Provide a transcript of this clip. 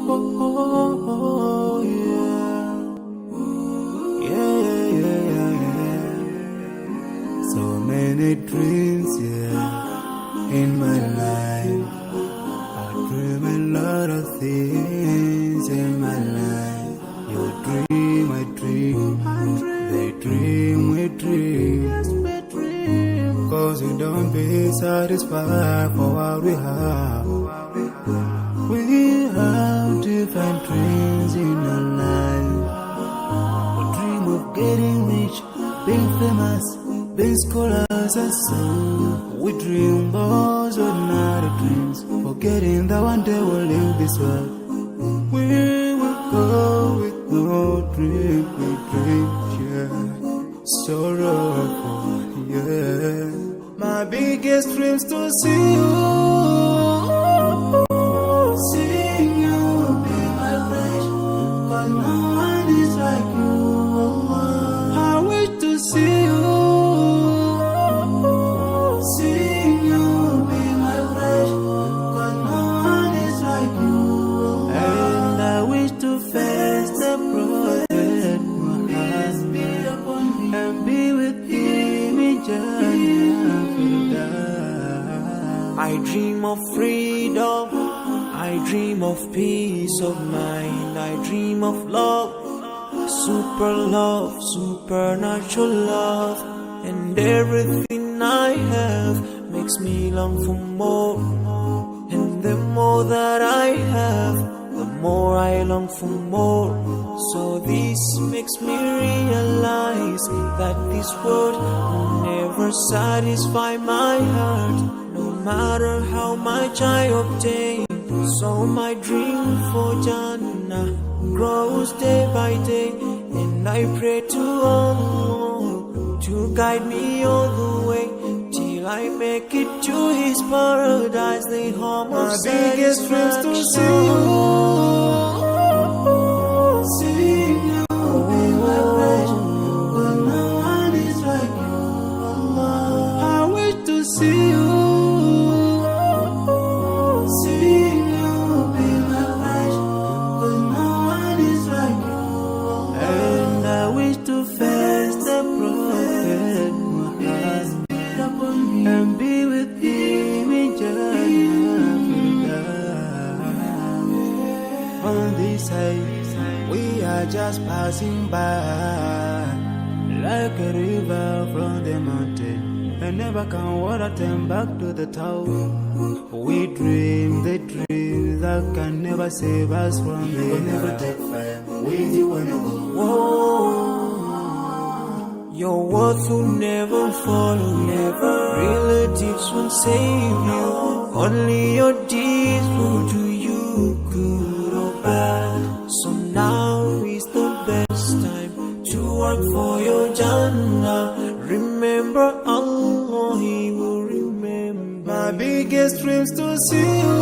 So many dreams, in my life. I dream a lot of things in my life. You dream, I dream. They dream, we dream. 'Cause we don't be satisfied for what we have. We have different dreams in our life. We dream of getting rich, being famous, being scholars and so. We dream those ordinary dreams, forgetting that one day we'll leave this world. We will go with no dream, we dream, sorrowful, My biggest dreams to see you, seeing you be my wish, 'cause no one is like you. I wish to see you, seeing you be my wish, 'cause no one is like you. And I wish to face the prophet Muhammad and be with him in Jannah. I dream of freedom, I dream of peace of mind, I dream of love, supernatural love, and everything I have makes me long for more. And the more that I have, the more I long for more. So this makes me realize that this world will never satisfy my heart, no matter how much I obtain. So my dream for Jannah grows day by day, and I pray to Allah to guide me all the way till I make it to His paradise, the home of my biggest dreams to see you, seeing you be my wish, 'cause no one is like you. I wish to see you, seeing you be my wish, 'cause no one is like you. And I wish to face the prophet Muhammad and be with him in Jannah. On this side, we are just passing by, like a river from the mountain, and never can water turn back to the Tawa. We dream the dreams that can never save us from the end. Never take fire with you when you go. Your words will never follow, never. Relatives won't save you. Only your deeds will do you good or bad. So now is the best time to work for your Jannah. Remember Allah, He will remember. My biggest dreams to see you,